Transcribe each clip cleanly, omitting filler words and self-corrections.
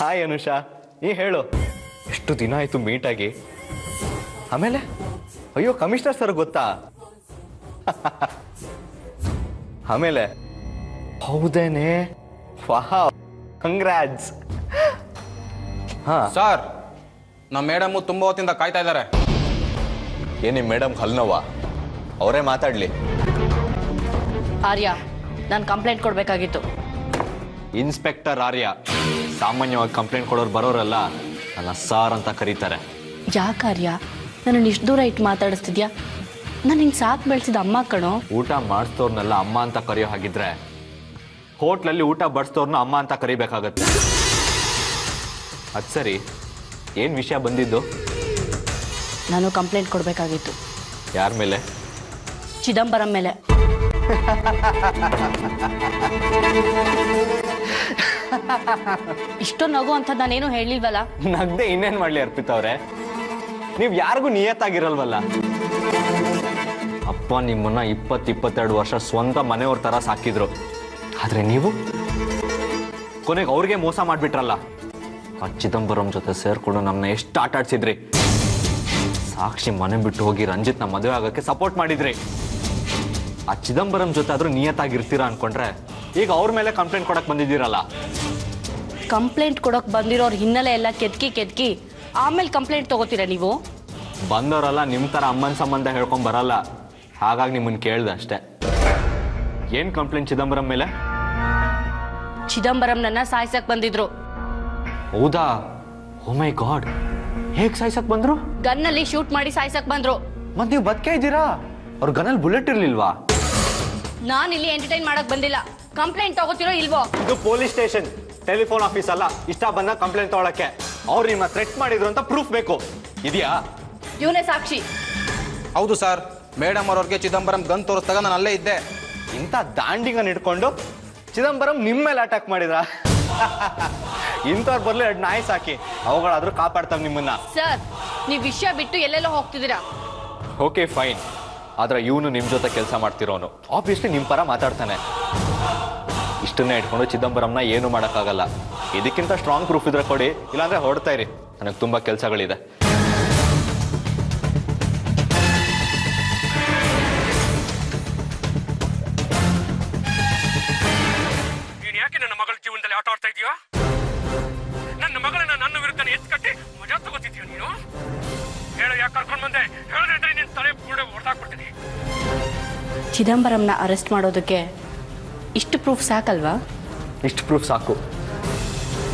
Hi Anusha, ನೀ ಹೇಳು, ಎಷ್ಟು ದಿನ ಆಯ್ತು ಮೀಟ್ ಆಗಿ. ಆಮೇಲೆ ಅಯ್ಯೋ ಕಮಿಷನರ್ ಸರ್ ಗೊತ್ತಾ? ಆಮೇಲೆ ಹೌದೇನೆ, ವಾಹ್, ಕಂಗ್ರಾಟ್ಸ್. ಹಾ ಸರ್, ನಮ್ಮ ಮೇಡಮ್ ತುಂಬಾ ಹೊತ್ತಿಂದ ಕಾಯ್ತಾ ಇದ್ದಾರೆ. ಏನಿ ಮೇಡಮ್ ಹಲ್ನೋವಾ? ಅವರೇ ಮಾತಾಡ್ಲಿ. ಆರ್ಯ, ನಾನು ಕಂಪ್ಲೇಂಟ್ ಕೊಡಬೇಕಾಗಿತ್ತು. ಇನ್ಸ್ಪೆಕ್ಟರ್ ಆರ್ಯ. ಸಾಮಾನ್ಯವಾಗಿ ಕಂಪ್ಲೇಂಟ್ ಕೊಡೋರು ಬರೋರಲ್ಲ, ನನ್ನ ಸಾರ್ ಅಂತ ಕರೀತಾರೆ. ಯಾಕೆ ಆರ್ಯ ನನ್ನನ್ನು ಇಷ್ಟು ದೂರ ಇಟ್ಟು ಮಾತಾಡಿಸ್ತಿದ್ಯಾ? ನಾನು ಹಿಂಗೆ ಸಾಕು ಬೆಳೆಸಿದ ಅಮ್ಮ ಕಣೋ. ಊಟ ಮಾಡಿಸ್ತೋರ್ನೆಲ್ಲ ಅಮ್ಮ ಅಂತ ಕರೆಯೋ ಹಾಗಿದ್ರೆ ಹೋಟ್ಲಲ್ಲಿ ಊಟ ಬಡಿಸ್ತೋರ್ನ ಅಮ್ಮ ಅಂತ ಕರಿಬೇಕಾಗತ್ತೆ. ಅದು ಸರಿ, ಏನು ವಿಷಯ ಬಂದಿದ್ದು? ನಾನು ಕಂಪ್ಲೇಂಟ್ ಕೊಡಬೇಕಾಗಿತ್ತು. ಯಾರ ಮೇಲೆ? ಚಿದಂಬರಂ ಮೇಲೆ. ಇಷ್ಟೊಂದು ನಗು ಅಂತ ನಾನೇನು ಹೇಳಿಲ್ವಲ್ಲ. ನಗ್ದೆ ಇನ್ನೇನು ಮಾಡಲಿ ಅರ್ಪಿತ ಅವ್ರೆ, ನೀವು ಯಾರಿಗೂ ನಿಯತ್ತಾಗಿರಲ್ವಲ್ಲ. ಅಪ್ಪ ನಿಮ್ಮನ್ನ 22 ವರ್ಷ ಸ್ವಂತ ಮನೆಯವ್ರ ಥರ ಸಾಕಿದ್ರು. ಆದರೆ ನೀವು ಕೊನೆಗೆ ಅವ್ರಿಗೆ ಮೋಸ ಮಾಡಿಬಿಟ್ರಲ್ಲ. ಆ ಚಿದಂಬರಂ ಜೊತೆ ಸೇರ್ಕೊಂಡು ನಮ್ಮನ್ನ ಎಷ್ಟು ಆಟ ಆಡ್ಸಿದ್ರಿ. ಸಾಕ್ಷಿ ಮನೆ ಬಿಟ್ಟು ಹೋಗಿ ರಂಜಿತ್ನ ಮದುವೆ ಆಗೋಕ್ಕೆ ಸಪೋರ್ಟ್ ಮಾಡಿದ್ರಿ. ಆ ಚಿದಂಬರಂ ಜೊತೆ ಆದರೂ ನಿಯತ್ತಾಗಿರ್ತೀರಾ ಅನ್ಕೊಂಡ್ರೆ ಈಗ ಅವ್ರ ಮೇಲೆ ಕಂಪ್ಲೇಂಟ್ ಕೊಡಕ್ಕೆ ಬಂದಿದ್ದೀರಲ್ಲ. ಕಂಪ್ಲೇಂಟ್ ಕೊಡೋಕೆ ಬಂದಿರೋರ್ ಹಿನ್ನೆಲೆ ಎಲ್ಲ ಕೆತ್ಕಿ ಆಮೇಲೆ ಕಂಪ್ಲೇಂಟ್ ತಗೋತೀರಾ ನೀವು? ಬಂದವರಲ್ಲ ನಿಮ್ಮ ಥರ ಅಮ್ಮನ ಸಂಬಂಧ ಹೇಳ್ಕೊಂಡ್ ಬರಲ್ಲ, ಹಾಗಾಗಿ ನಿಮ್ಮನ್ನು ಕೇಳ್ದೆ ಅಷ್ಟೇ. ಏನು ಕಂಪ್ಲೇಂಟ್ ಚಿದಂಬರಂ ಮೇಲೆ? ಚಿದಂಬರಂ ನನ್ನ ಸಾಯ್ಸಕ್ ಬಂದಿದ್ರು. ಹೌದಾ? ಓ ಮೈ ಗಾಡ್, ಹೇಗೆ ಸಾಯ್ಸಕ್ ಬಂದ್ರು? ಗನ್ನಲ್ಲಿ ಶೂಟ್ ಮಾಡಿ ಸಾಯ್ಸಕ್ ಬಂದ್ರು. ಮತ್ತೆ ನೀವು ಬದುಕೇ ಇದ್ದೀರಾ? ಅವ್ರ ಗನ್ನಲ್ಲಿ ಬುಲೆಟ್ ಇರ್ಲಿಲ್ವಾ? ನಾನು ಇಲ್ಲಿ ಎಂಟರ್ಟೈನ್ ಮಾಡಕ್ ಬಂದಿಲ್ಲ. ಕಂಪ್ಲೇಂಟ್ ತಗೋತಿರೋ ಇಲ್ವೋ? ಇದು ಪೊಲೀಸ್ ಸ್ಟೇಷನ್, ಟೆಲಿಫೋನ್ ಆಫೀಸ್ ಅಲ್ಲ ಇಷ್ಟ ಬಂದ ಕಂಪ್ಲೇಂಟ್ ತಗೊಳಕ್ಕೆ. ಅವ್ರು ನಿಮ್ಮ ಥ್ರೆಟ್ ಮಾಡಿದ್ರು ಅಂತ ಪ್ರೂಫ್ ಬೇಕು, ಇದೆಯಾ? ಇವನೇ ಸಾಕ್ಷಿ. ಹೌದು ಸರ್, ಮೇಡಮ್ ಅವ್ರವ್ರಿಗೆ ಚಿದಂಬರಂ ಗನ್ ತೋರಿಸ್ದಾಗ ನಾನು ಅಲ್ಲೇ ಇದ್ದೆ. ಇಂಥ ದಾಂಡಿಗನ್ ಇಟ್ಕೊಂಡು ಚಿದಂಬರಂ ನಿಮ್ಮ ಮೇಲೆ ಅಟ್ಯಾಕ್ ಮಾಡಿದ್ರ? ಇಂಥವ್ರು ಬರ್ಲಿ 2 ನಾಯಿ ಸಾಕಿ, ಅವುಗಳಾದ್ರೂ ಕಾಪಾಡ್ತಾವ್ ನಿಮ್ಮನ್ನ. ಸರ್, ನೀವು ವಿಷಯ ಬಿಟ್ಟು ಎಲ್ಲೆಲ್ಲೋ ಹೋಗ್ತಿದ್ದೀರಾ. ಓಕೆ ಫೈನ್, ಆದ್ರೆ ಇವನು ನಿಮ್ಮ ಜೊತೆ ಕೆಲಸ ಮಾಡ್ತಿರೋನು ಆಬ್ವಿಯಸ್ಲಿ ನಿಮ್ಮ ಪರ ಮಾತಾಡ್ತಾನೆ. ಇಷ್ಟನ್ನೇ ಇಟ್ಕೊಂಡು ಚಿದಂಬರಂನ ಏನು ಮಾಡೋಕ್ಕಾಗಲ್ಲ. ಇದಕ್ಕಿಂತ ಸ್ಟ್ರಾಂಗ್ ಪ್ರೂಫ್ ಇದ್ರೆ ಕೊಡಿ, ಇಲ್ಲಾಂದ್ರೆ ಹೊರಡ್ತಾ ಇರಿ, ನನಗೆ ತುಂಬಾ ಕೆಲಸಗಳಿದೆ. ನೀನು ಯಾಕೆ ನನ್ನ ಮಗಳ ಜೀವನದಲ್ಲಿ ಆಟ ಆಡ್ತಾ ಇದೀಯಾ? ನನ್ನ ಮಗಳನ್ನ ನನ್ನ ವಿರುದ್ಧ ಎತ್ಕಟ್ಟಿ ಮಜಾ ತಗೋತಿದ್ಯಾ ನೀನು? ಹೇಳು, ಯಾಕೆ ಕರ್ಕೊಂಡು ಬಂದೆ? ಹೇಳಿದ್ರೆ ನಿನ್ನ ತಲೆ ಕೂಡ ಹೊಡೆದಾಕ್ಬಿಡ್ತೀನಿ. ಚಿದಂಬರಂನ ಅರೆಸ್ಟ್ ಮಾಡೋದಕ್ಕೆ ಇಷ್ಟು ಪ್ರೂಫ್ ಸಾಕಲ್ವಾ? ಇಷ್ಟು ಪ್ರೂಫ್ ಸಾಕು.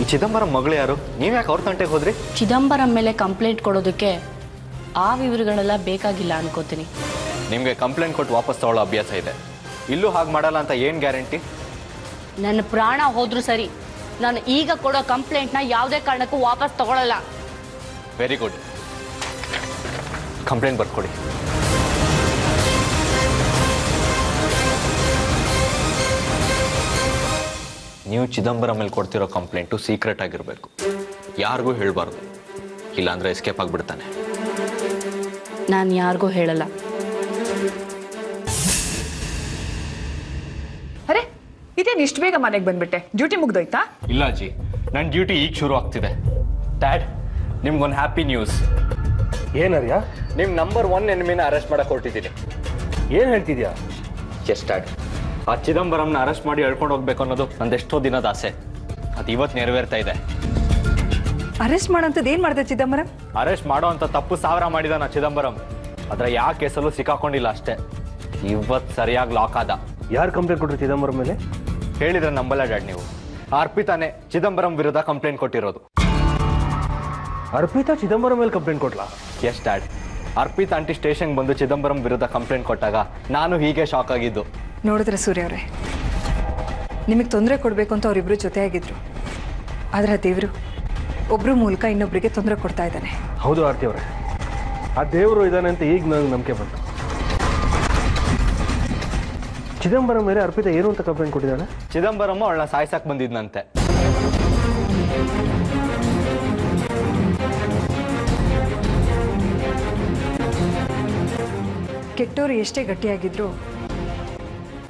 ಈ ಚಿದಂಬರಂ ಮಗಳು ಯಾರು? ನೀವು ಯಾಕೆ ಅವ್ರ ತಂಟೆಗೆ ಹೋದ್ರಿ? ಚಿದಂಬರಂ ಮೇಲೆ ಕಂಪ್ಲೇಂಟ್ ಕೊಡೋದಕ್ಕೆ ಆ ವಿವರಗಳೆಲ್ಲ ಬೇಕಾಗಿಲ್ಲ ಅನ್ಕೋತೀನಿ. ನಿಮಗೆ ಕಂಪ್ಲೇಂಟ್ ಕೊಟ್ಟು ವಾಪಸ್ ತಗೊಳ್ಳೋ ಅಭ್ಯಾಸ ಇದೆ, ಇಲ್ಲೂ ಹಾಗೆ ಮಾಡಲ್ಲ ಅಂತ ಏನು ಗ್ಯಾರಂಟಿ? ನನ್ನ ಪ್ರಾಣ ಹೋದ್ರೂ ಸರಿ, ನಾನು ಈಗ ಕೊಡೋ ಕಂಪ್ಲೇಂಟ್ನ ಯಾವುದೇ ಕಾರಣಕ್ಕೂ ವಾಪಸ್ ತಗೊಳ್ಳಲ್ಲ. ವೆರಿ ಗುಡ್, ಕಂಪ್ಲೇಂಟ್ ಬರ್ಕೊಡಿ. ನೀವು ಚಿದಂಬರಂ ಮೇಲೆ ಕೊಡ್ತಿರೋ ಕಂಪ್ಲೇಂಟು ಸೀಕ್ರೆಟ್ ಆಗಿರಬೇಕು, ಯಾರಿಗೂ ಹೇಳಬಾರ್ದು, ಇಲ್ಲಾಂದ್ರೆ ಎಸ್ಕೇಪ್ ಆಗಿಬಿಡ್ತಾನೆ. ನಾನು ಯಾರಿಗೂ ಹೇಳಲ್ಲ. ಅರೆ, ಇದೇನು ಇಷ್ಟು ಬೇಗ ಮನೆಗೆ ಬಂದ್ಬಿಟ್ಟೆ? ಡ್ಯೂಟಿ ಮುಗ್ದೋಯ್ತಾ? ಇಲ್ಲ ಅಜ್ಜಿ, ನನ್ನ ಡ್ಯೂಟಿ ಈಗ ಶುರು ಆಗ್ತಿದೆ. ಡ್ಯಾಡ್, ನಿಮ್ಗೊಂದು ಹ್ಯಾಪಿ ನ್ಯೂಸ್. ಏನರ್ಯ? ನಿಮ್ಮ ನಂಬರ್ 1 ಎನಿಮಿನ ಅರೆಸ್ಟ್ ಮಾಡಕ್ಕೆ ಹೊರಟಿದ್ದೀನಿ. ಏನು ಹೇಳ್ತಿದ್ಯಾ? ಎಸ್ ಡ್ಯಾಡ್, ಆ ಚಿದಂಬರಂನ ಅರೆಸ್ಟ್ ಮಾಡಿ ಹೇಳ್ಕೊಂಡು ಹೋಗ್ಬೇಕು ಅನ್ನೋದು ನಂದೆಷ್ಟೋ ದಿನದ ಆಸೆ. ಅದು ಇವತ್ತು ನೆರವೇರ್ತಾ ಇದೆ. ಅರೆಸ್ಟ್ ಮಾಡೋಂಥದ್ದು ಏನು ಮಾಡ್ದೆ ಚಿದಂಬರಂ? ಅರೆಸ್ಟ್ ಮಾಡೋ ಅಂತ ತಪ್ಪು 1000 ಮಾಡಿದಾನ ಚಿದಂಬರಂ, ಆದ್ರೆ ಯಾವ ಕೇಸಲ್ಲೂ ಸಿಕ್ಕಾಕೊಂಡಿಲ್ಲ ಅಷ್ಟೇ. ಇವತ್ತು ಸರಿಯಾಗಿ ಲಾಕ್ ಆದ. ಯಾರು ಕಂಪ್ಲೇಂಟ್ ಕೊಟ್ರು ಚಿದಂಬರಂ ಮೇಲೆ? ಹೇಳಿದ್ರೆ ನಂಬಲ್ಲ ಡ್ಯಾಡ್ ನೀವು, ಅರ್ಪಿತಾನೆ ಚಿದಂಬರಂ ವಿರುದ್ಧ ಕಂಪ್ಲೇಂಟ್ ಕೊಟ್ಟಿರೋದು. ಅರ್ಪಿತಾ ಚಿದಂಬರಂ ಮೇಲೆ ಕಂಪ್ಲೇಂಟ್ ಕೊಟ್ಲಾ? ಎಸ್ ಡ್ಯಾಡ್, ಅರ್ಪಿತಾ ಆಂಟಿ ಸ್ಟೇಷನ್ಗೆ ಬಂದು ಚಿದಂಬರಂ ವಿರುದ್ಧ ಕಂಪ್ಲೇಂಟ್ ಕೊಟ್ಟಾಗ ನಾನು ಹೀಗೆ ಶಾಕ್ ಆಗಿದ್ದು. ನೋಡಿದ್ರೆ ಸೂರ್ಯ ಅವರೇ, ನಿಮಗೆ ತೊಂದರೆ ಕೊಡಬೇಕು ಅಂತ ಅವರಿಬ್ಬರು ಜೊತೆಯಾಗಿದ್ರು, ಆದರೆ ದೇವರು ಒಬ್ಬರು ಮೂಲಕ ಇನ್ನೊಬ್ಬರಿಗೆ ತೊಂದರೆ ಕೊಡ್ತಾ ಇದ್ದಾನೆ. ಹೌದು ಆರ್ತಿ ಅವರೇ, ಆ ದೇವರು ಇದ್ದಾನೆ ಅಂತ ಈಗ ನನಗೆ ನಂಬಿಕೆ ಬಂತು. ಚಿದಂಬರಂ ಮೇಲೆ ಅರ್ಪಿತಾ ಏನು ಅಂತ ಕಂಪ್ಲೇಂಟ್ ಕೊಟ್ಟಿದ್ದಾಳೆ? ಚಿದಂಬರಂ ಅವಳನ್ನ ಸಾಯ್ಸಕ್ ಬಂದಿದ್ನಂತೆ. ಕೆಟ್ಟವರು ಎಷ್ಟೇ ಗಟ್ಟಿಯಾಗಿದ್ರು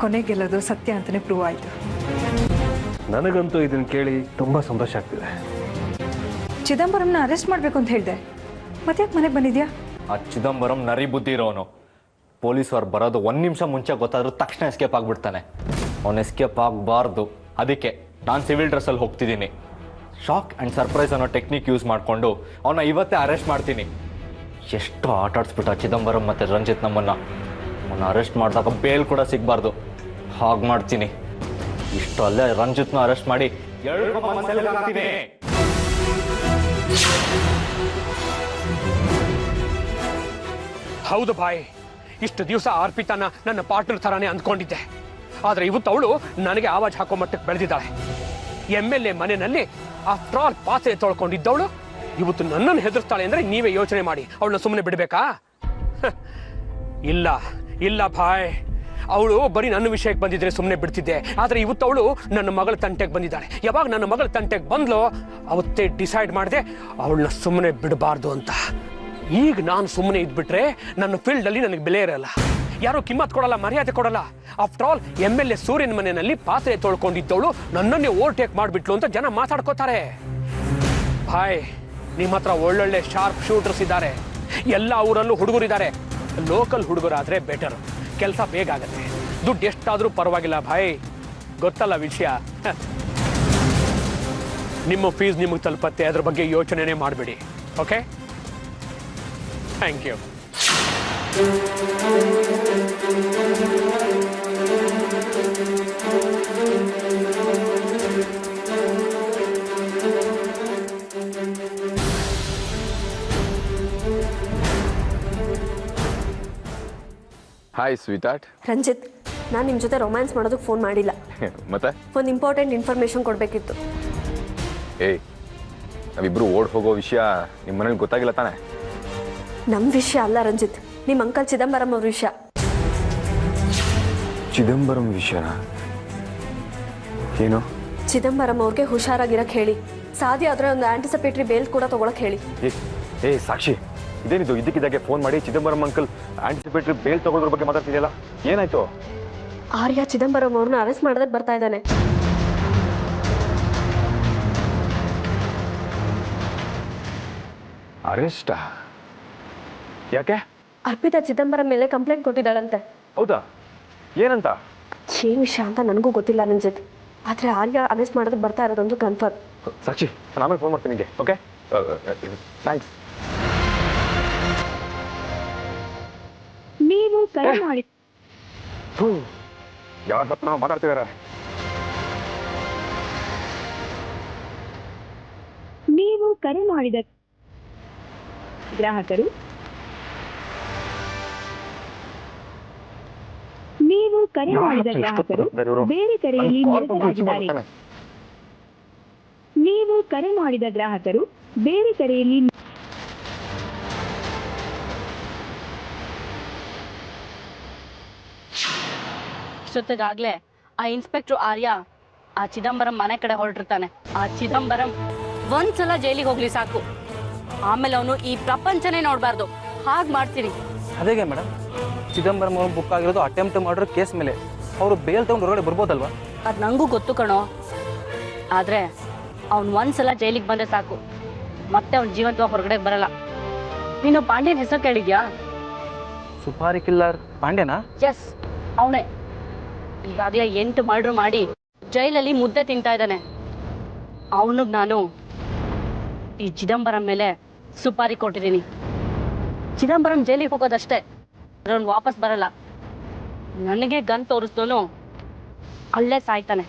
ಕೊನೆಗೆಲ್ಲದು ಸತ್ಯ ಅಂತಲೇ ಪ್ರೂವ್ ಆಯಿತು. ನನಗಂತೂ ಇದನ್ನು ಕೇಳಿ ತುಂಬ ಸಂತೋಷ ಆಗ್ತಿದೆ. ಚಿದಂಬರಂನ ಅರೆಸ್ಟ್ ಮಾಡಬೇಕು ಅಂತ ಹೇಳಿದೆ. ಮತ್ತೆ ಯಾಕೆ ಮನೆಗೆ ಬಂದಿದ್ಯಾ? ಆ ಚಿದಂಬರಂ ನರಿ ಬುದ್ಧಿ ಇರೋನು. ಪೊಲೀಸವ್ರು ಬರೋದು 1 ನಿಮಿಷ ಮುಂಚೆ ಗೊತ್ತಾದ್ರೂ ತಕ್ಷಣ ಎಸ್ಕೇಪ್ ಆಗಿಬಿಡ್ತಾನೆ. ಅವನು ಎಸ್ಕೇಪ್ ಆಗಬಾರ್ದು. ಅದಕ್ಕೆ ನಾನು ಸಿವಿಲ್ ಡ್ರೆಸ್ಸಲ್ಲಿ ಹೋಗ್ತಿದ್ದೀನಿ. ಶಾಕ್ ಆ್ಯಂಡ್ ಸರ್ಪ್ರೈಸ್ ಅನ್ನೋ ಟೆಕ್ನಿಕ್ ಯೂಸ್ ಮಾಡಿಕೊಂಡು ಅವನ್ನ ಇವತ್ತೇ ಅರೆಸ್ಟ್ ಮಾಡ್ತೀನಿ. ಎಷ್ಟು ಆಟ ಆಡಿಸ್ಬಿಟ್ಟ ಚಿದಂಬರಂ ಮತ್ತು ರಂಜಿತ್ ನಮ್ಮನ್ನು. ಅವನ್ನ ಅರೆಸ್ಟ್ ಮಾಡಿದಾಗ ಬೇಲ್ ಕೂಡ ಸಿಗಬಾರ್ದು. ಹಾಗೆ ಮಾಡ್ತೀನಿ. ಇಷ್ಟು ಅಲ್ಲೇ ರಂಜಿತ್ನ ಅರೆಸ್ಟ್ ಮಾಡಿ ಹಾಕ್ತೀನಿ. ಹೌದು ಬಾಯ್, ಇಷ್ಟು ದಿವಸ ಅರ್ಪಿತಾನ ನನ್ನ ಪಾರ್ಟ್ನರ್ ಥರಾನೇ ಅಂದ್ಕೊಂಡಿದ್ದೆ. ಆದರೆ ಇವತ್ತು ಅವಳು ನನಗೆ ಆವಾಜ್ ಹಾಕೋ ಮಟ್ಟಕ್ಕೆ ಬೆಳೆದಿದ್ದಾಳೆ. MLA ಮನೆಯಲ್ಲಿ ಆಫ್ಟರ್ ಆಲ್ ಪಾತ್ರೆ ತೊಳ್ಕೊಂಡಿದ್ದವಳು ಇವತ್ತು ನನ್ನನ್ನು ಹೆದರ್ಸ್ತಾಳೆ ಅಂದರೆ ನೀವೇ ಯೋಚನೆ ಮಾಡಿ. ಅವಳನ್ನ ಸುಮ್ಮನೆ ಬಿಡಬೇಕಾ? ಇಲ್ಲ ಇಲ್ಲ ಭಾಯ್, ಅವಳು ಬರೀ ನನ್ನ ವಿಷಯಕ್ಕೆ ಬಂದಿದ್ರೆ ಸುಮ್ಮನೆ ಬಿಡ್ತಿದ್ದೆ. ಆದರೆ ಇವತ್ತು ಅವಳು ನನ್ನ ಮಗಳ ತಂಟೆಗೆ ಬಂದಿದ್ದಾಳೆ. ಯಾವಾಗ ನನ್ನ ಮಗಳ ತಂಟೆಗೆ ಬಂದ್ಲೋ ಅವತ್ತೇ ಡಿಸೈಡ್ ಮಾಡಿದೆ ಅವಳನ್ನ ಸುಮ್ಮನೆ ಬಿಡಬಾರ್ದು ಅಂತ. ಈಗ ನಾನು ಸುಮ್ಮನೆ ಇದ್ಬಿಟ್ರೆ ನನ್ನ ಫೀಲ್ಡಲ್ಲಿ ನನಗೆ ಬೆಲೆ ಇರಲ್ಲ. ಯಾರು ಕಿಮ್ಮತ್ ಕೊಡಲ್ಲ, ಮರ್ಯಾದೆ ಕೊಡಲ್ಲ. ಆಫ್ಟರ್ ಆಲ್ MLA ಸೂರ್ಯನ ಮನೆಯಲ್ಲಿ ಪಾತ್ರೆ ತೊಳ್ಕೊಂಡಿದ್ದವಳು ನನ್ನನ್ನೇ ಓವರ್ಟೇಕ್ ಮಾಡಿಬಿಟ್ಲು ಅಂತ ಜನ ಮಾತಾಡ್ಕೋತಾರೆ. ಭಾಯ್, ನಿಮ್ಮ ಹತ್ರ ಒಳ್ಳೊಳ್ಳೆ ಶಾರ್ಪ್ ಶೂಟರ್ಸ್ ಇದ್ದಾರೆ. ಎಲ್ಲ ಊರಲ್ಲೂ ಹುಡುಗರಿದ್ದಾರೆ. Local ಹುಡುಗರಾದ್ರೆ better. ಕೆಲಸ ಬೇಗ ಆಗುತ್ತೆ. ದುಡ್ಡು ಎಷ್ಟಾದರೂ ಪರವಾಗಿಲ್ಲ ಭಾಯ್. ಗೊತ್ತಲ್ಲ ವಿಷಯ. ನಿಮ್ಮ ಫೀಸ್ ನಿಮಗೆ ತಲುಪತ್ತೆ. ಅದ್ರ ಬಗ್ಗೆ ಯೋಚನೆನೇ ಮಾಡಬೇಡಿ. Okay, thank you. Hi sweetheart. Ranjith, ನಾನು ನಿಮ್ಮ ಜೊತೆ ರೊಮ್ಯಾನ್ಸ್ ಮಾಡೋದಕ್ಕೆ ಫೋನ್ ಮಾಡಿಲ್ಲ. ಮತ್ತೆ ಒಂದು ಇಂಪಾರ್ಟೆಂಟ್ ಇನ್ಫಾರ್ಮೇಶನ್ ಕೊಡಬೇಕಿತ್ತು. ಏಯ್, ನಾವಿಬ್ರು ಓಡ್ ಹೋಗೋ ವಿಷಯ ನಿಮ್ಮ ಮನೇಲಿ ಗೊತ್ತಾಗಿಲ್ಲ ತಾನೆ? ನಮ್ಮ ವಿಷಯ ಅಲ್ಲ ರಂಜಿತ್, ನಿಮ್ಮ ಅಂಕಲ್ ಚಿದಂಬರಂ ಅವ್ರ ವಿಷಯ. ಚಿದಂಬರಂ ವಿಷಯನಾ? ಏನು? ಚಿದಂಬರಂ ಅವ್ರಿಗೆ ಹುಷಾರಾಗಿರಕ್ಕೆ ಹೇಳಿ. ಸಾಧ್ಯ ಆದರೆ ಒಂದು ಆಂಟಿಸಿಪೇಟರಿ ಬೇಲ್ ಕೂಡ ತಗೊಳಕ್ ಹೇಳಿ. ಏ ಸಾಕ್ಷಿ, ಇದೇನಿದು ಇದಕ್ಕಿದ್ದಾಗೆ ಫೋನ್ ಮಾಡಿ ಚಿದಂಬರಂ ಅಂಕಲ್ ಆಂಟಿಸಿಪೇಟರಿ ಬೇಲ್ ತಗೊಳ್ಳೋದ್ರ ಬಗ್ಗೆ ಮಾತಾಡ್ತಿದೆಯಲ್ಲ, ಏನಾಯ್ತು? ಆರ್ಯ ಚಿದಂಬರಂ ಅವ್ರನ್ನ ಅರೆಸ್ಟ್ ಮಾಡೋದಕ್ಕೆ ಬರ್ತಾ ಇದ್ದಾನೆ. ಅರೆಸ್ಟಾ? ಯಾಕೆ? ಅರ್ಪಿತಾ ಚಿದಂಬರಂ ಮೇಲೆ ಕಂಪ್ಲೇಂಟ್ ಕೊಟ್ಟಿದ್ದಾಳಂತೆ. ಹೌದಾ? ಏನಂತ? ಏನ್ ವಿಷಯ ಅಂತ ನನಗೂ ಗೊತ್ತಿಲ್ಲ ರಂಜಿತ್. ಆದ್ರೆ ಆರ್ಯ ಅರೆಸ್ಟ್ ಮಾಡೋದಕ್ಕೆ ಬರ್ತಾ ಇರೋದೊಂದು ಕನ್ಫರ್ಮ್. ಸಾಕ್ಷಿ, ನಾನು ಆಮೇಲೆ ಫೋನ್ ಮಾಡ್ತೀನಿ ನಿಮಗೆ. Okay, thanks. ನೀವು ಕರೆ ಮಾಡಿ ಯಾರ ಹತ್ರ ನಾವು ಮಾತಾಡ್ತಿದಾರ? ನೀವು ಕರೆ ಮಾಡಿದ ಗ್ರಾಹಕರು ನೀವು ಕರೆ ಮಾಡಿದ ಗ್ರಾಹಕರು ಬೇರೆ ಕರೆಯಲ್ಲಿ ನಿರತರಾಗಿದ್ದಾರೆ. ನೀವು ಕರೆ ಮಾಡಿದ ಗ್ರಾಹಕರು ಬೇರೆ ಕರೆಯಲ್ಲಿ ಇಷ್ಟೊತ್ತಿಗಾಗ್ಲೇ ಆ ಇನ್ಸ್ಪೆಕ್ಟರ್ ಆರ್ಯ ಆ ಚಿದಂಬರಂ ಮನೆ ಕಡೆ ಹೊರಟಿರ್ತಾನೆ. ಆ ಚಿದಂಬರಂ ಒಂದ್ಸಲ ಜೈಲಿಗೆ ಹೋಗ್ಲಿ ಸಾಕು, ಆಮೇಲೆ ಅವನು ಈ ಪ್ರಪಂಚನೇ ನೋಡ್ಬಾರ್ದು. ಹಾಗೆ ಮಾಡ್ತೀನಿ. ಅದೇಗೆ ಮೇಡಮ್, ಚಿದಂಬರಂ ಅವರು ಬುಕ್ ಆಗಿರೋದು ಅಟೆಂಪ್ಟ್ ಮಾಡಿರೋ ಕೇಸ್ ಮೇಲೆ. ಅವರು ಬೇಲ್ ತಗೊಂಡು ಹೊರಗಡೆ ಬರ್ಬೋದಲ್ವಾ? ಅದು ನಂಗೂ ಗೊತ್ತು ಕಣೋ. ಆದ್ರೆ ಅವ್ನು ಒಂದ್ಸಲ ಜೈಲಿಗೆ ಬಂದ್ರೆ ಸಾಕು, ಮತ್ತೆ ಅವ್ನ ಜೀವಂತವಾಗಿ ಹೊರಗಡೆ ಬರಲ್ಲ. ನೀನು ಪಾಂಡ್ಯನ ಹೆಸರು ಕೇಳಿದ್ಯಾ? ಸುಪಾರಿ ಕಿಲ್ಲರ್ ಪಾಂಡ್ಯನಾ? ಎಸ್, ಅವನೇ. ಈಗಾಗಲೇ 8 ಮರ್ಡರ್ ಮಾಡಿ ಜೈಲಲ್ಲಿ ಮುದ್ದೆ ತಿಂತಾ ಇದ್ದಾನೆ. ಅವನಿಗೆ ನಾನು ಈ ಚಿದಂಬರಂ ಮೇಲೆ ಸುಪಾರಿ ಕೊಟ್ಟಿದ್ದೀನಿ. ಚಿದಂಬರಂ ಜೈಲಿಗೆ ಹೋಗೋದಷ್ಟೇ, ಅವ್ನು ವಾಪಸ್ ಬರಲ್ಲ. ನನಗೆ ಗನ್ ತೋರಿಸ್ದೋನು ಅಲ್ಲೇ ಸಾಯ್ತಾನೆ.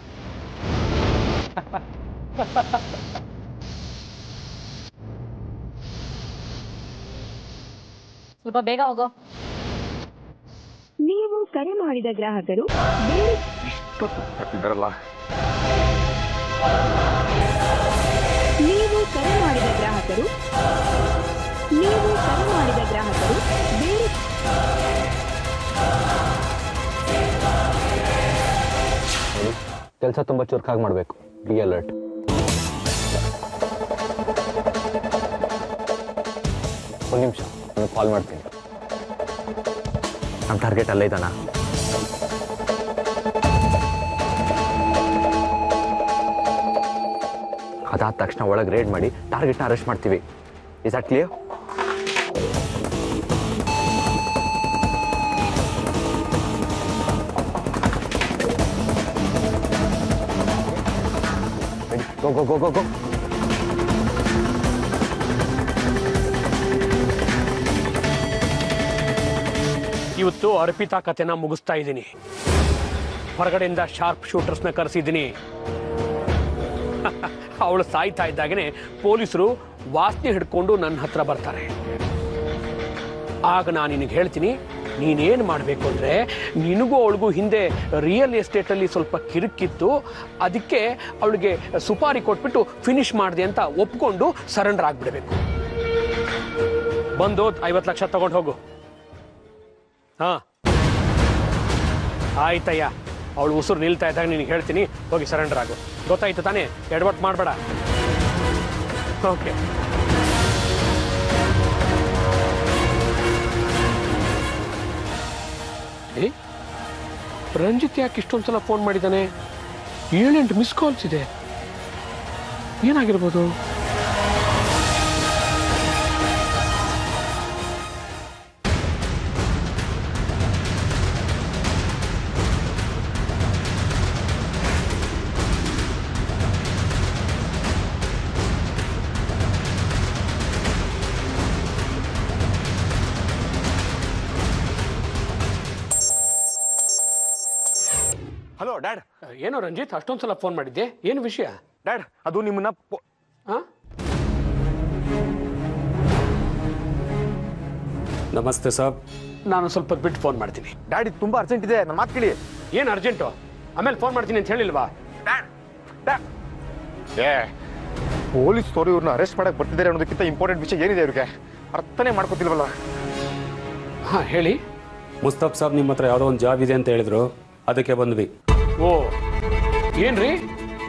ಸ್ವಲ್ಪ ಬೇಗ ಹೋಗೋ. ನೀವು ಕರೆ ಮಾಡಿದ ಗ್ರಾಹಕರು ಬರಲ್ಲ. ನೀವು ಕರೆ ಮಾಡಿದ ಗ್ರಾಹಕರು ಬೇರೆ ಕೆಲಸ ತುಂಬ ಚುರುಕಾಗಿ ಮಾಡಬೇಕು. Be alert. ಒಂದು ನಿಮಿಷ, ನಾನು ಕಾಲ್ ಮಾಡ್ತೀನಿ. ನಮ್ಮ ಟಾರ್ಗೆಟ್ ಅಲ್ಲೇ ಇದ್ದಾನ? ಅದಾದ ತಕ್ಷಣ ಒಳಗೆ ರೇಡ್ ಮಾಡಿ ಟಾರ್ಗೆಟ್ನ ಅರೆಸ್ಟ್ ಮಾಡ್ತೀವಿ. Is that clear? Go go go go go. ಇವತ್ತು ಅರ್ಪಿತಾ ಕತೆನ ಮುಗಿಸ್ತಾ ಇದ್ದೀನಿ. ಹೊರಗಡೆಯಿಂದ ಶಾರ್ಪ್ ಶೂಟರ್ಸ್ನ ಕರೆಸಿದ್ದೀನಿ. ಅವಳು ಸಾಯ್ತಾ ಇದ್ದಾಗನೇ ಪೊಲೀಸರು ವಾಸನೆ ಹಿಡ್ಕೊಂಡು ನನ್ನ ಹತ್ರ ಬರ್ತಾರೆ. ಆಗ ನಾನು ನಿನಗೆ ಹೇಳ್ತೀನಿ, ನೀನೇನು ಮಾಡಬೇಕು ಅಂದರೆ, ನಿನಗೂ ಅವಳಿಗೂ ಹಿಂದೆ ರಿಯಲ್ ಎಸ್ಟೇಟಲ್ಲಿ ಸ್ವಲ್ಪ ಕಿರುಕಿತ್ತು, ಅದಕ್ಕೆ ಅವಳಿಗೆ ಸುಪಾರಿ ಕೊಟ್ಬಿಟ್ಟು ಫಿನಿಶ್ ಮಾಡಿದೆ ಅಂತ ಒಪ್ಕೊಂಡು ಸರೆಂಡರ್ ಆಗಿಬಿಡಬೇಕು. ಬಂದು 50 ಲಕ್ಷ ತಗೊಂಡು ಹೋಗು. ಹಾಂ ಆಯ್ತಯ್ಯ. ಅವಳು ಉಸಿರು ನಿಲ್ತಾ ಇದ್ದಾಗ ನಿನಗೆ ಹೇಳ್ತೀನಿ, ಹೋಗಿ ಸರೆಂಡರ್ ಆಗು. ಗೊತ್ತಾಯ್ತು ತಾನೇ? ಎಡವಟ್ ಮಾಡಬೇಡ. ಓಕೆ. ರಂಜಿತ್ ಯಾಕೆ ಇಷ್ಟೊಂದ್ಸಲ ಫೋನ್ ಮಾಡಿದ್ದಾನೆ? 7-8 ಮಿಸ್ ಕಾಲ್ಸ್ ಇದೆ. ಏನಾಗಿರ್ಬೋದು? Hello dad. ಏನೋ ರಂಜಿತ್ ಅಷ್ಟೊಂದ್ಸಲ ಫೋನ್ ಮಾಡಿದ್ದೆ, ಏನು ವಿಷಯ? ಡ್ಯಾಡ್, ಅದು ನಿಮ್ಮನ್ನ ನಮಸ್ತೆ ಸಾಬ್. ನಾನು ಸ್ವಲ್ಪ ಬಿಟ್ಟು ಫೋನ್ ಮಾಡ್ತೀನಿ. ಡ್ಯಾಡ್, ಇದು ತುಂಬಾ ಅರ್ಜೆಂಟ್ ಇದೆ, ನನ್ನ ಮಾತು ಕೇಳಿ. ಏನು ಅರ್ಜೆಂಟು? ಆಮೇಲೆ ಫೋನ್ ಮಾಡ್ತೀನಿ ಅಂತ ಹೇಳಿಲ್ವಾ? ಪೊಲೀಸ್ ತೋರು ಇವ್ರನ್ನ ಅರೆಸ್ಟ್ ಮಾಡಕ್ ಬರ್ತಿದ್ದಾರೆ ಅನ್ನೋದಕ್ಕಿಂತ ಇಂಪಾರ್ಟೆಂಟ್ ವಿಷಯ ಏನಿದೆ ಇವ್ರಿಗೆ? ಅರ್ಥನೇ ಮಾಡ್ಕೊತಿಲ್ವಲ್ಲ. ಹಾಂ ಹೇಳಿ. ಮುಸ್ತಫ್ ಸಾಬ್ ನಿಮ್ಮ ಹತ್ರ ಯಾವುದೋ ಒಂದು ಜಾಬ್ ಇದೆ ಅಂತ ಹೇಳಿದ್ರು, ಅದಕ್ಕೆ ಬಂದ್ವಿ. ಓ ಏನ್ರಿ,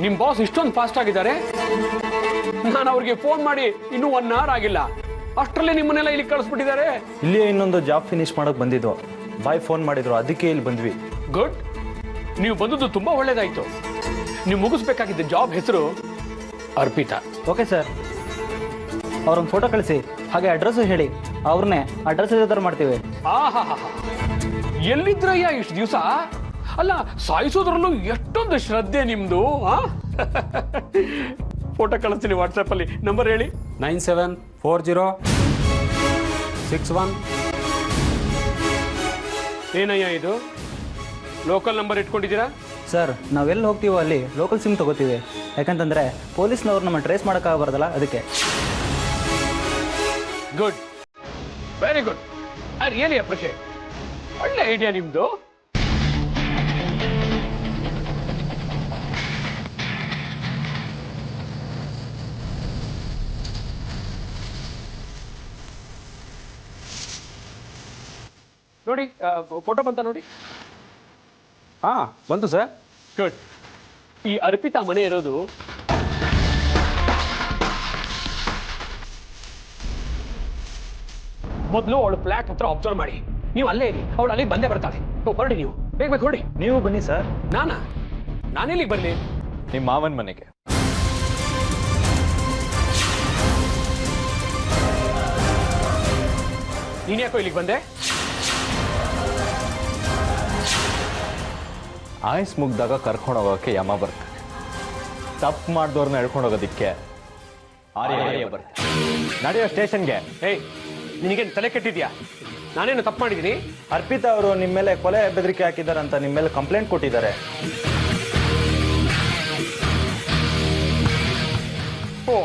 ನಿಮ್ಮ ಬಾಸ್ ಇಷ್ಟೊಂದು ಫಾಸ್ಟ್ ಆಗಿದ್ದಾರೆ? ನಾನು ಅವ್ರಿಗೆ ಫೋನ್ ಮಾಡಿ ಇನ್ನೂ 1 hour ಆಗಿಲ್ಲ, ಅಷ್ಟರಲ್ಲೇ ನಿಮ್ಮನ್ನೆಲ್ಲ ಇಲ್ಲಿ ಕಳಿಸ್ಬಿಟ್ಟಿದ್ದಾರೆ. ಇಲ್ಲಿ ಇನ್ನೊಂದು ಜಾಬ್ ಫಿನಿಶ್ ಮಾಡಕ್ ಬಂದಿದ್ವು, ಬಾಯ್ ಫೋನ್ ಮಾಡಿದ್ರು, ಅದಕ್ಕೆ ಇಲ್ಲಿ ಬಂದ್ವಿ. ಗುಡ್, ನೀವು ಬಂದದ್ದು ತುಂಬಾ ಒಳ್ಳೇದಾಯ್ತು. ನೀವು ಮುಗಿಸ್ಬೇಕಾಗಿದ್ದ ಜಾಬ್ ಹೆಸರು ಅರ್ಪಿತಾ. ಓಕೆ ಸರ್, ಅವ್ರೊಂದು ಫೋಟೋ ಕಳಿಸಿ, ಹಾಗೆ ಅಡ್ರೆಸ್ ಹೇಳಿ, ಅವ್ರನ್ನೇ ಅಡ್ರೆಸ್ ಥರ ಮಾಡ್ತೀವಿ. ಆಹಾ, ಎಲ್ಲಿದ್ರಯ್ಯ ಇಷ್ಟು ದಿವಸ? ಅಲ್ಲ, ಸಾಯಿಸೋದ್ರಲ್ಲೂ ಎಷ್ಟೊಂದು ಶ್ರದ್ಧೆ ನಿಮ್ದು. ಫೋಟೋ ಕಳಿಸ್ತೀನಿ ವಾಟ್ಸಪ್ ಅಲ್ಲಿ. ನಂಬರ್ ಹೇಳಿ. 974061. ಏನಯ್ಯ ಇದು, ಲೋಕಲ್ ನಂಬರ್ ಇಟ್ಕೊಂಡಿದ್ದೀರಾ? ಸರ್, ನಾವೆಲ್ಲಿ ಹೋಗ್ತೀವೋ ಅಲ್ಲಿ ಲೋಕಲ್ ಸಿಮ್ ತಗೋತೀವಿ, ಯಾಕಂತಂದ್ರೆ ಪೊಲೀಸ್ನವ್ರು ನಮ್ಮ ಟ್ರೇಸ್ ಮಾಡೋಕ್ಕಾಗಬಾರ್ದಲ್ಲ, ಅದಕ್ಕೆ. Good, very good, I really appreciate. ಒಳ್ಳೆ ಐಡಿಯಾ ನಿಮ್ದು. ನೋಡಿ, ಫೋಟೋ ಬಂತ ನೋಡಿ. ಹಾಂ ಬಂತು ಸರ್. ಗುಡ್. ಈ ಅರ್ಪಿತಾ ಮನೆ ಇರೋದು ಮೊದಲು ಅವಳು ಫ್ಲಾಟ್ ಹತ್ರ ಅಬ್ಸರ್ವ್ ಮಾಡಿ. ನೀವು ಅಲ್ಲೇ ಇರಿ, ಅವಳು ಅಲ್ಲಿಗೆ ಬಂದೇ ಬರ್ತಾಳೆ. ಹೊರಡಿ, ನೀವು ಬೇಗ ಬೇಗ ಹೊರಡಿ. ನೀವು ಬನ್ನಿ ಸರ್. ನಾನೆಲ್ಲಿಗೆ ಬರಲಿ? ನಿಮ್ಮ ಮಾವನ ಮನೆಗೆ. ನೀನ್ಯಾಕೋ ಇಲ್ಲಿಗೆ ಬಂದೆ? ಆಯ್ಸ್ ಮುಗ್ದಾಗ ಕರ್ಕೊಂಡು ಹೋಗೋಕೆ ಯಮ ಬರ್ತಾನೆ, ತಪ್ಪು ಮಾಡಿದವ್ರನ್ನ ಹೇಳ್ಕೊಂಡು ಹೋಗೋದಿಕ್ಕೆ ಆರ್ಯ ಬರ್ತಾನೆ. ನಡೆಯೋ ಸ್ಟೇಷನ್ಗೆ. ಏಯ್, ನಿನಗೇನು ತಲೆ ಕೆಟ್ಟಿದ್ಯಾ? ನಾನೇನು ತಪ್ಪು ಮಾಡಿದ್ದೀನಿ? ಅರ್ಪಿತಾ ಅವರು ನಿಮ್ಮ ಮೇಲೆ ಕೊಲೆ ಬೆದರಿಕೆ ಹಾಕಿದ್ದಾರೆ ಅಂತ ನಿಮ್ಮ ಮೇಲೆ ಕಂಪ್ಲೇಂಟ್ ಕೊಟ್ಟಿದ್ದಾರೆ. ಓ,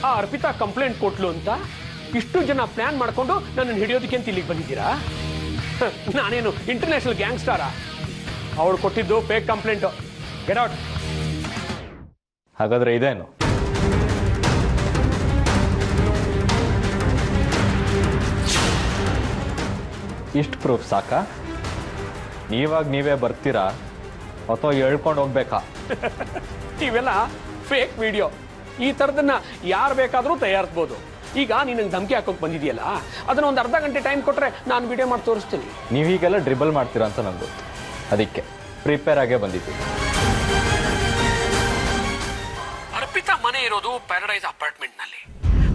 ಆ ಅರ್ಪಿತಾ ಕಂಪ್ಲೇಂಟ್ ಕೊಟ್ಲು ಅಂತ ಇಷ್ಟು ಜನ ಪ್ಲಾನ್ ಮಾಡ್ಕೊಂಡು ನನ್ನನ್ನು ಹಿಡಿಯೋದಕ್ಕೆ ಅಂತ ಇಲ್ಲಿಗೆ ಬಂದಿದ್ದೀರಾ? ನಾನೇನು ಇಂಟರ್ನ್ಯಾಷನಲ್ ಗ್ಯಾಂಗ್ಸ್ಟಾರಾ? ಅವಳು ಕೊಟ್ಟಿದ್ದು ಫೇಕ್ ಕಂಪ್ಲೇಂಟು. Get out. ಹಾಗಾದ್ರೆ ಇದೇನು? ಇಷ್ಟು ಪ್ರೂಫ್ ಸಾಕಾ? ನೀವಾಗ ನೀವೇ ಬರ್ತೀರಾ ಅಥವಾ ಹೇಳ್ಕೊಂಡು ಹೋಗ್ಬೇಕಾ? ಇವೆಲ್ಲ ಫೇಕ್ ವಿಡಿಯೋ. ಈ ಥರದನ್ನ ಯಾರು ಬೇಕಾದರೂ ತಯಾರಿಸ್ಬೋದು. ಈಗ ನೀನು ಧಮಕಿ ಹಾಕೋಕೆ ಬಂದಿದೆಯಲ್ಲ, ಅದನ್ನ ಒಂದು ಅರ್ಧ ಗಂಟೆ ಟೈಮ್ ಕೊಟ್ಟರೆ ನಾನು ವಿಡಿಯೋ ಮಾಡಿ ತೋರಿಸ್ತೀನಿ. ನೀವು ಹೀಗೆಲ್ಲ ಡ್ರಿಬಲ್ ಮಾಡ್ತೀರಾ ಅಂತ ನಂಗೆ ಗೊತ್ತು, ಅದಕ್ಕೆ ಪ್ರಿಪೇರ್ ಆಗೇ ಬಂದಿದ್ದೀವಿ. ಅರ್ಪಿತಾ ಮನೆ ಇರೋದು ಪ್ಯಾರಡೈಸ್ ಅಪಾರ್ಟ್ಮೆಂಟ್ನಲ್ಲಿ,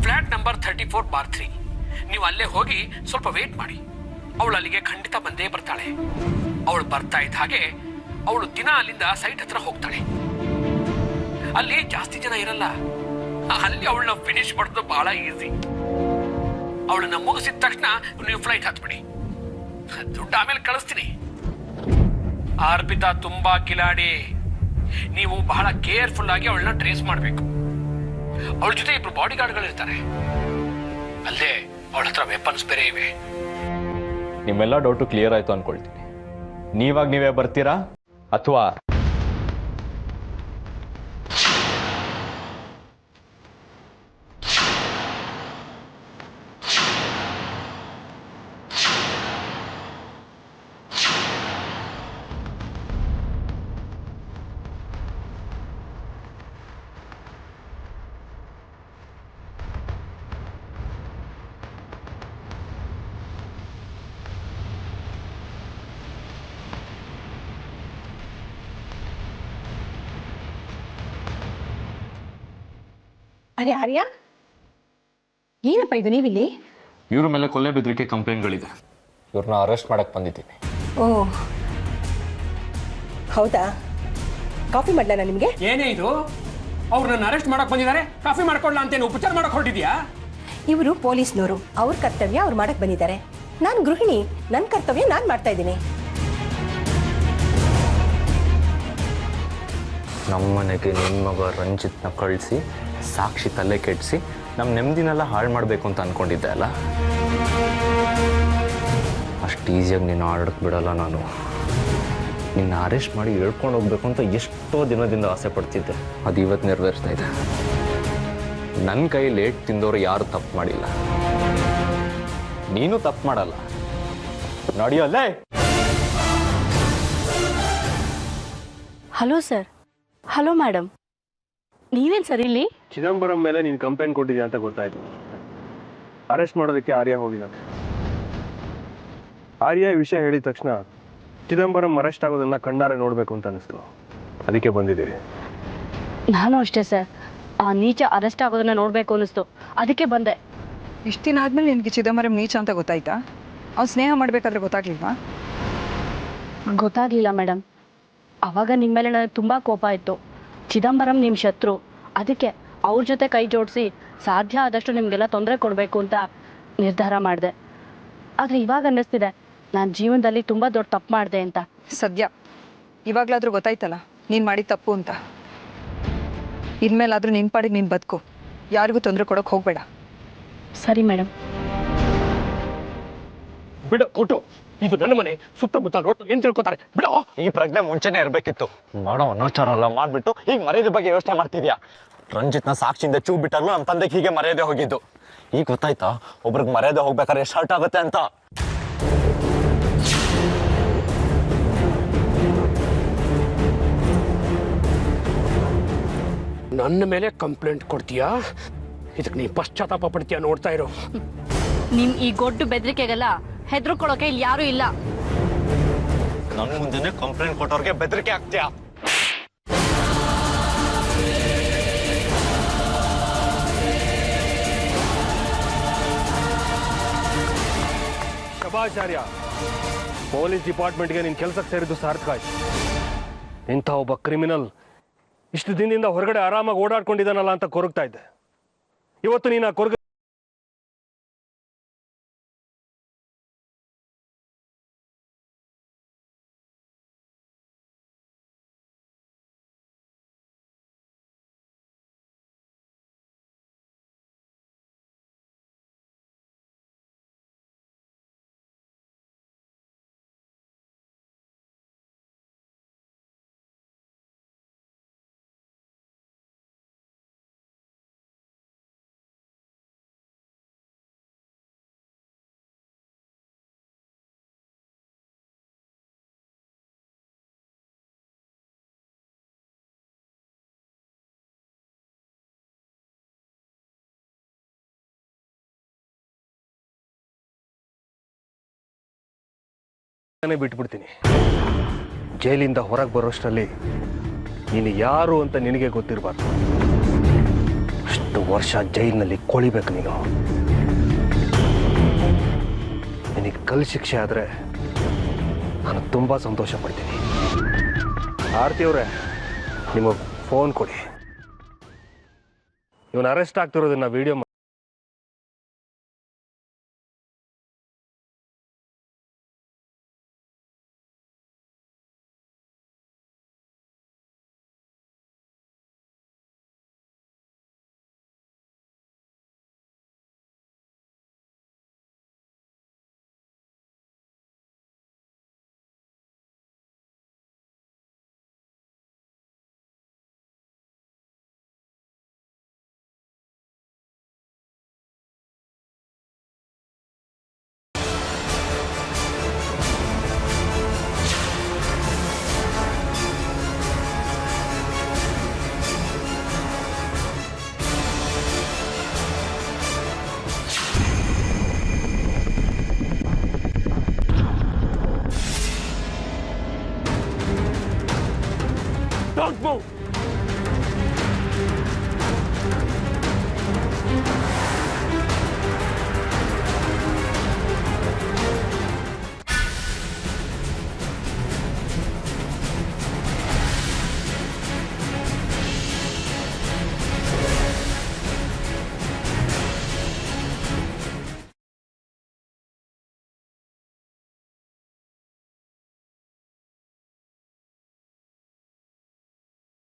ಫ್ಲಾಟ್ ನಂಬರ್ 34/3. ನೀವು ಅಲ್ಲೇ ಹೋಗಿ ಸ್ವಲ್ಪ ವೇಟ್ ಮಾಡಿ. ಅವಳು ಅಲ್ಲಿಗೆ ಖಂಡಿತ ಬಂದೇ ಬರ್ತಾಳೆ. ಅವಳು ಬರ್ತಾ ಇದ್ದ ಹಾಗೆ ಅವಳು ದಿನ ಅಲ್ಲಿಂದ ಸೈಟ್ ಹತ್ರ ಹೋಗ್ತಾಳೆ. ಅಲ್ಲಿ ಜಾಸ್ತಿ ಜನ ಇರಲ್ಲ. ಅಲ್ಲಿ ಅವಳನ್ನ ಫಿನಿಶ್ ಮಾಡೋದು ಬಹಳ ಈಸಿ. ಅವಳನ್ನ ಮುಗಿಸಿದ ತಕ್ಷಣ ನೀವು ಫ್ಲೈಟ್ ಹತ್ಬಿಡಿ. ದುಡ್ಡು ಆಮೇಲೆ ಕಳಿಸ್ತೀನಿ. ಅರ್ಪಿತಾ ತುಂಬಾ ಕಿಲಾಡಿ. ನೀವು ಬಹಳ ಕೇರ್ಫುಲ್ ಆಗಿ ಅವಳನ್ನ ಟ್ರೇಸ್ ಮಾಡಬೇಕು. ಅವಳ ಜೊತೆ ಇಬ್ರು ಬಾಡಿ ಗಾರ್ಡ್ಗಳಿರ್ತಾರೆ. ಅಲ್ಲೇ ಅವಳ ಹತ್ರ ವೆಪನ್ಸ್ ಬೇರೆ ಇವೆ. ನಿಮ್ಮೆಲ್ಲ ಡೌಟು ಕ್ಲಿಯರ್ ಆಯ್ತು ಅನ್ಕೊಳ್ತೀನಿ. ನೀವಾಗ ನೀವೇ ಬರ್ತೀರಾ ಅಥವಾ ಅರೆ ಆರ್ಯ, ಏನಪ್ಪ ಇದು ನೀವಿಲ್ಲಿ? ಇವ್ರ ಮೇಲೆ ಕೊಲೆ ಬೆದರಿಕೆ ಕಂಪ್ಲೇಂಟ್ಗಳಿದೆ. ಇವ್ರನ್ನ ಅರೆಸ್ಟ್ ಮಾಡಕ್ ಬಂದಿದ್ದೀನಿ. ಓ ಹೌದಾ? ಕಾಫಿ ಮಾಡ್ಲಾ ನಿಮಗೆ? ಏನೇ ಇದು? ಅವ್ರು ನನ್ನ ಅರೆಸ್ಟ್ ಮಾಡಕ್ ಬಂದಿದ್ದಾರೆ. ಕಾಫಿ ಮಾಡ್ಕೊಳ್ಳ ಅಂತೇನು ಉಪಚಾರ ಮಾಡಕ್ ಹೊರಟಿದ್ಯಾ? ಇವರು ಪೊಲೀಸ್ನವರು, ಅವ್ರ ಕರ್ತವ್ಯ ಅವ್ರು ಮಾಡಕ್ ಬಂದಿದ್ದಾರೆ. ನಾನು ಗೃಹಿಣಿ, ನನ್ನ ಕರ್ತವ್ಯ ನಾನು ಮಾಡ್ತಾ ಇದ್ದೀನಿ. ನಮ್ಮನೆಗೆ ನಿಮ್ಮ ಮಗ ರಂಜಿತ್ನ ಕಳಿಸಿ ಸಾಕ್ಷಿ ತಲೆ ಕೆಡಿಸಿ ನಮ್ಮ ನೆಮ್ಮದಿನೆಲ್ಲ ಹಾಳು ಮಾಡಬೇಕು ಅಂತ ಅನ್ಕೊಂಡಿದ್ದೆ ಅಲ್ಲ. ಅಷ್ಟು ಈಸಿಯಾಗಿ ನೀನು ಆಡಕ್ಕೆ ಬಿಡಲ್ಲ ನಾನು. ನಿನ್ನ ಅರೆಸ್ಟ್ ಮಾಡಿ ಹೇಳ್ಕೊಂಡು ಹೋಗ್ಬೇಕು ಅಂತ ಎಷ್ಟೋ ದಿನದಿಂದ ಆಸೆ ಪಡ್ತಿದ್ದೆ. ಅದು ಇವತ್ತು ನೆರವೇರಿಸ್ತಾ ಇದೆ. ನನ್ನ ಕೈ ಲೇಟ್ ತಿಂದವರು ಯಾರು ತಪ್ಪು ಮಾಡಿಲ್ಲ. ನೀನು ತಪ್ಪು ಮಾಡಲ್ಲ. ನಡೆಯಲ್ಲೇ. Hello sir. ಹಲೋ ಮೇಡಮ್, ನೀವೇನು ಸರ್ ಇಲ್ಲಿ? ಚಿದಂಬರಂ ಮೇಲೆ ನೀನು ಕಂಪ್ಲೇಂಟ್ ಕೊಟ್ಟಿದ್ಯಾ ಅಂತ ಗೊತ್ತಾಯ್ತು. ಅರೆಸ್ಟ್ ಮಾಡೋದಕ್ಕೆ ಆರ್ಯ ಹೋಗಿದ್ದಾನೆ. ಆರ್ಯ ಈ ವಿಷಯ ಹೇಳಿದ ತಕ್ಷಣ ಚಿದಂಬರಂ ಅರೆಸ್ಟ್ ಆಗೋದನ್ನ ಕಣ್ಣಾರೆ ನೋಡಬೇಕು ಅಂತ ಅನಿಸ್ತು. ಅದಕ್ಕೆ ಬಂದಿದ್ದೀವಿ. ನಾನು ಅಷ್ಟೇ ಸರ್. ಆ ನೀಚ ಅರೆಸ್ಟ್ ಆಗೋದನ್ನ ನೋಡಬೇಕು ಅನ್ನಿಸ್ತು, ಅದಕ್ಕೆ ಬಂದೆ. ಇಷ್ಟು ದಿನ ಆದ್ಮೇಲೆ ನಿನಗೆ ಚಿದಂಬರಂ ನೀಚ ಅಂತ ಗೊತ್ತಾಯ್ತಾ? ಅವ್ನು ಸ್ನೇಹ ಮಾಡಬೇಕಾದ್ರೆ ಗೊತ್ತಾಗ್ಲಿಲ್ವಾ? ಗೊತ್ತಾಗ್ಲಿಲ್ಲ ಮೇಡಮ್. ಅವಾಗ ನಿಮ್ಮ ಮೇಲೆ ನನಗೆ ತುಂಬ ಕೋಪ ಇತ್ತು. ಚಿದಂಬರಂ ನಿಮ್ಮ ಶತ್ರು, ಅದಕ್ಕೆ ಅವ್ರ ಜೊತೆ ಕೈ ಜೋಡಿಸಿ ಸಾಧ್ಯ ಆದಷ್ಟು ನಿಮಗೆಲ್ಲ ತೊಂದರೆ ಕೊಡಬೇಕು ಅಂತ ನಿರ್ಧಾರ ಮಾಡಿದೆ. ಆದರೆ ಇವಾಗ ಅನ್ನಿಸ್ತಿದೆ ನಾನು ಜೀವನದಲ್ಲಿ ತುಂಬ ದೊಡ್ಡ ತಪ್ಪು ಮಾಡಿದೆ ಅಂತ. ಸದ್ಯ ಇವಾಗಲಾದರೂ ಗೊತ್ತಾಯ್ತಲ್ಲ ನೀನು ಮಾಡಿದ ತಪ್ಪು ಅಂತ. ಇನ್ಮೇಲಾದರೂ ನಿನ್ನ ಪಾಡಿಗೆ ನೀನು ಬದುಕು, ಯಾರಿಗೂ ತೊಂದರೆ ಕೊಡೋಕೆ ಹೋಗಬೇಡ. ಸರಿ ಮೇಡಮ್. ಬಿಡು ಕೊಟ್ಟು. ಇದು ನನ್ನ ಮನೆ. ಸುತ್ತಮುತ್ತ ನೋಟು ಏನ್ ತಿಳ್ಕೊತಾರೆ? ಬಿಡು. ಈ ಪ್ರಜ್ಞೆ ಮುಂಚೆನೆ ಇರಬೇಕಿತ್ತು. ಮಾಡೋ ಅನಾಚಾರ ಎಲ್ಲ ಮಾಡ್ಬಿಟ್ಟು ಈಗ ಮರ್ಯಾದೆ ಬಗ್ಗೆ ಯೋಚನೆ ಮಾಡ್ತಿದ್ಯಾ? ರಂಜಿತ್ನ ಸಾಕ್ಷಿಯಿಂದ ಚೂ ಬಿಟ್ಟಾಗ್ಲೂ ನಮ್ಮ ತಂದೆಗೆ ಹೀಗೆ ಮರ್ಯಾದೆ ಹೋಗಿದ್ದು. ಈಗ ಗೊತ್ತಾಯ್ತಾ ಒಬ್ರಿಗೆ ಮರ್ಯಾದೆ ಹೋಗ್ಬೇಕಾದ್ರೆ ಎಷ್ಟು ಹರ್ಟ್ ಆಗುತ್ತೆ ಅಂತ? ನನ್ನ ಮೇಲೆ ಕಂಪ್ಲೇಂಟ್ ಕೊಡ್ತೀಯಾ? ಇದಕ್ಕೆ ನೀ ಪಶ್ಚಾತ್ತಾಪ ಪಡ್ತೀಯಾ? ನೋಡ್ತಾ ಇರೋ. ನಿಮ್ ಈ ಗೊಡ್ಡು ಬೆದರಿಕೆಗೆಲ್ಲ ಹೆದರ್ಕೊಳ್ಳೋಕೆ ಇಲ್ಲಿ ಯಾರೂ ಇಲ್ಲ. ನನ್ನ ಮುಂದೆನೆ ಕಂಪ್ಲೇಂಟ್ ಕೊಟ್ಟವ್ರಿಗೆ ಬೆದರಿಕೆ ಆಗ್ತೀಯಾ? ಶಭಾಚಾರ್ಯ, ಪೊಲೀಸ್ ಡಿಪಾರ್ಟ್ಮೆಂಟ್ಗೆ ನಿನ್ನ ಕೆಲಸಕ್ಕೆ ಸೇರಿದ್ದು ಸಾರ್ಥಕ ಆಯ್ತು. ಇಂಥ ಒಬ್ಬ ಕ್ರಿಮಿನಲ್ ಇಷ್ಟು ದಿನದಿಂದ ಹೊರಗಡೆ ಆರಾಮಾಗಿ ಓಡಾಡ್ಕೊಂಡಿದ್ದಾನಲ್ಲ ಅಂತ ಕೊರಗ್ತಾ ಇದ್ದೆ. ಇವತ್ತು ನೀನು ಆ ಕೊರಗ ಬಿಟ್ಬಿಡ್ತೀನಿ. ಜೈಲಿಂದ ಹೊರಗೆ ಬರೋಷ್ಟರಲ್ಲಿ ನೀನು ಯಾರು ಅಂತ ನಿನಗೆ ಗೊತ್ತಿರಬಾರ್ದು. 8 ವರ್ಷ ಜೈಲಿನಲ್ಲಿ ಕೊಳಿಬೇಕು ನೀನು. ನಿನಗೆ ಕಲ್ ಶಿಕ್ಷೆ ಆದರೆ ನಾನು ತುಂಬ ಸಂತೋಷ ಪಡ್ತೀನಿ. ಆರತಿ ಅವರೇ, ನಿಮಗೆ ಫೋನ್ ಕೊಡಿ. ಇವನು ಅರೆಸ್ಟ್ ಆಗ್ತಿರೋದನ್ನ ವಿಡಿಯೋ Don't move!